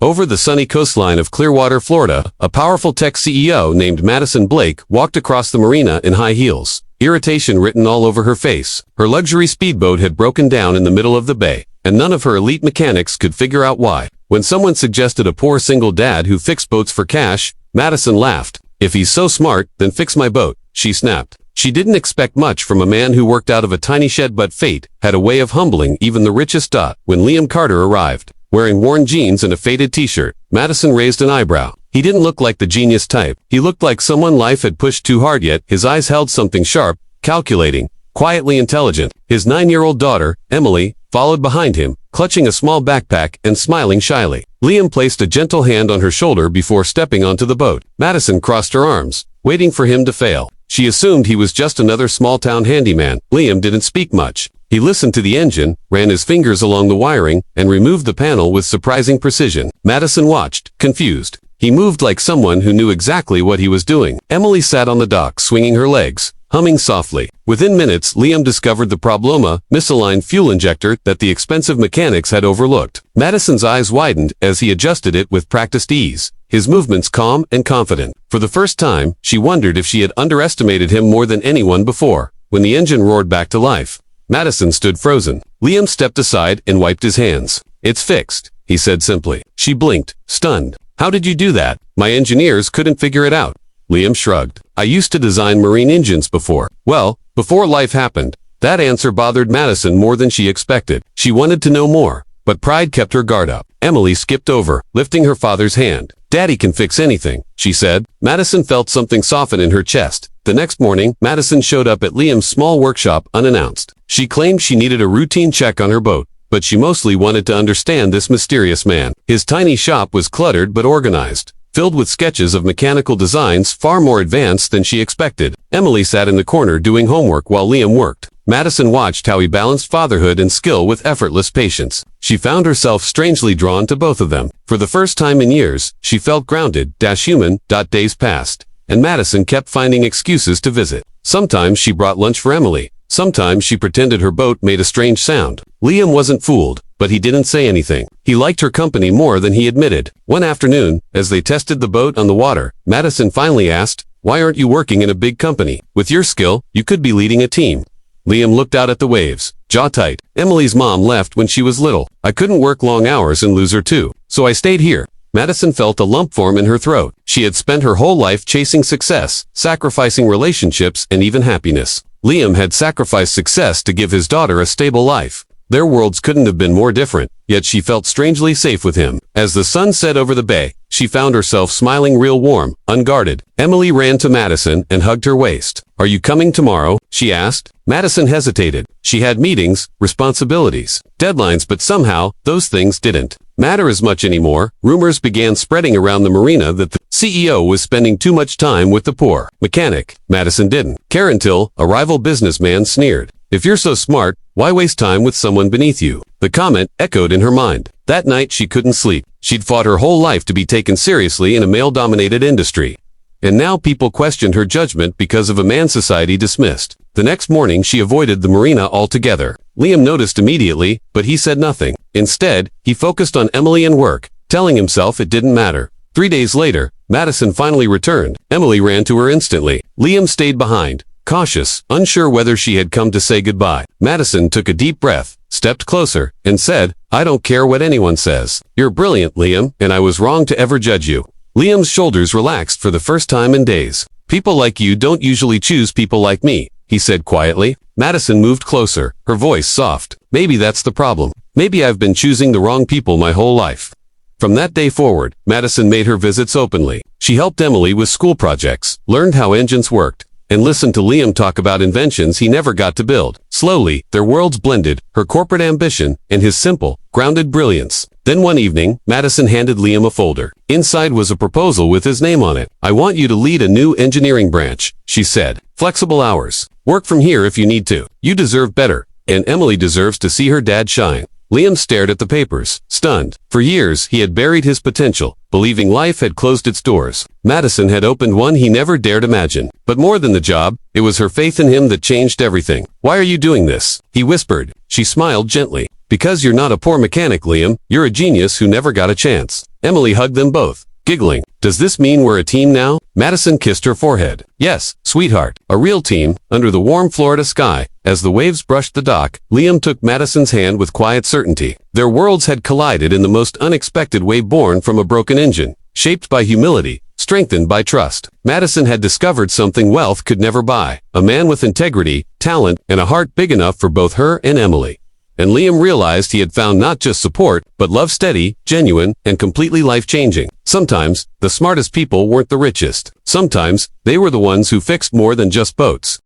Over the sunny coastline of Clearwater, Florida, a powerful tech CEO named Madison Blake walked across the marina in high heels, irritation written all over her face. Her luxury speedboat had broken down in the middle of the bay, and none of her elite mechanics could figure out why. When someone suggested a poor single dad who fixed boats for cash, Madison laughed. "If he's so smart, then fix my boat," she snapped. She didn't expect much from a man who worked out of a tiny shed, but fate had a way of humbling even the richest. When Liam Carter arrived, wearing worn jeans and a faded t-shirt, Madison raised an eyebrow. He didn't look like the genius type. He looked like someone life had pushed too hard, yet his eyes held something sharp, calculating, quietly intelligent. His 9-year-old daughter, Emily, followed behind him, clutching a small backpack and smiling shyly. Liam placed a gentle hand on her shoulder before stepping onto the boat. Madison crossed her arms, waiting for him to fail. She assumed he was just another small-town handyman. Liam didn't speak much. He listened to the engine, ran his fingers along the wiring, and removed the panel with surprising precision. Madison watched, confused. He moved like someone who knew exactly what he was doing. Emily sat on the dock, swinging her legs, humming softly. Within minutes, Liam discovered the problema, misaligned fuel injector that the expensive mechanics had overlooked. Madison's eyes widened as he adjusted it with practiced ease, his movements calm and confident. For the first time, she wondered if she had underestimated him more than anyone before. When the engine roared back to life, Madison stood frozen. Liam stepped aside and wiped his hands. "It's fixed," he said simply. She blinked, stunned. "How did you do that? My engineers couldn't figure it out." Liam shrugged. "I used to design marine engines before." "Well, before life happened." That answer bothered Madison more than she expected. She wanted to know more, but pride kept her guard up. Emily skipped over, lifting her father's hand. "Daddy can fix anything," she said. Madison felt something soften in her chest. The next morning, Madison showed up at Liam's small workshop unannounced. She claimed she needed a routine check on her boat, but she mostly wanted to understand this mysterious man. His tiny shop was cluttered but organized, filled with sketches of mechanical designs far more advanced than she expected. Emily sat in the corner doing homework while Liam worked. Madison watched how he balanced fatherhood and skill with effortless patience. She found herself strangely drawn to both of them. For the first time in years, she felt grounded, human. Days passed, and Madison kept finding excuses to visit. Sometimes she brought lunch for Emily. Sometimes she pretended her boat made a strange sound. Liam wasn't fooled, but he didn't say anything. He liked her company more than he admitted. One afternoon, as they tested the boat on the water, Madison finally asked, "Why aren't you working in a big company? With your skill, you could be leading a team." Liam looked out at the waves, jaw tight. "Emily's mom left when she was little. I couldn't work long hours and lose her too. So I stayed here." Madison felt a lump form in her throat. She had spent her whole life chasing success, sacrificing relationships and even happiness. Liam had sacrificed success to give his daughter a stable life. Their worlds couldn't have been more different, yet she felt strangely safe with him. As the sun set over the bay, she found herself smiling real warm, unguarded. Emily ran to Madison and hugged her waist. "Are you coming tomorrow?" she asked. Madison hesitated. She had meetings, responsibilities, deadlines, but somehow, those things didn't matter as much anymore. Rumors began spreading around the marina that the CEO was spending too much time with the poor mechanic. Madison didn't care until a rival businessman sneered. "If you're so smart, why waste time with someone beneath you?" The comment echoed in her mind. That night she couldn't sleep. She'd fought her whole life to be taken seriously in a male-dominated industry. And now people questioned her judgment because of a man society dismissed. The next morning she avoided the marina altogether. Liam noticed immediately, but he said nothing. Instead, he focused on Emily and work, telling himself it didn't matter. 3 days later, Madison finally returned. Emily ran to her instantly. Liam stayed behind, cautious, unsure whether she had come to say goodbye. Madison took a deep breath, stepped closer, and said, "I don't care what anyone says. You're brilliant, Liam, and I was wrong to ever judge you." Liam's shoulders relaxed for the first time in days. "People like you don't usually choose people like me," he said quietly. Madison moved closer, her voice soft. "Maybe that's the problem. Maybe I've been choosing the wrong people my whole life." From that day forward, Madison made her visits openly. She helped Emily with school projects, learned how engines worked, and listened to Liam talk about inventions he never got to build. Slowly, their worlds blended, her corporate ambition and his simple, grounded brilliance. Then one evening, Madison handed Liam a folder. Inside was a proposal with his name on it. "I want you to lead a new engineering branch," she said. "Flexible hours. Work from here if you need to. You deserve better, and Emily deserves to see her dad shine." Liam stared at the papers, stunned. For years, he had buried his potential, believing life had closed its doors. Madison had opened one he never dared imagine. But more than the job, it was her faith in him that changed everything. "Why are you doing this?" he whispered. She smiled gently. "Because you're not a poor mechanic, Liam. You're a genius who never got a chance." Emily hugged them both, giggling. Does this mean we're a team now? Madison kissed her forehead. Yes, sweetheart, a real team, under the warm Florida sky. As the waves brushed the dock, Liam took Madison's hand with quiet certainty. Their worlds had collided in the most unexpected way, born from a broken engine, shaped by humility, strengthened by trust. Madison had discovered something wealth could never buy, a man with integrity, talent, and a heart big enough for both her and Emily. And Liam realized he had found not just support, but love steady, genuine, and completely life-changing. Sometimes, the smartest people weren't the richest. Sometimes, they were the ones who fixed more than just boats.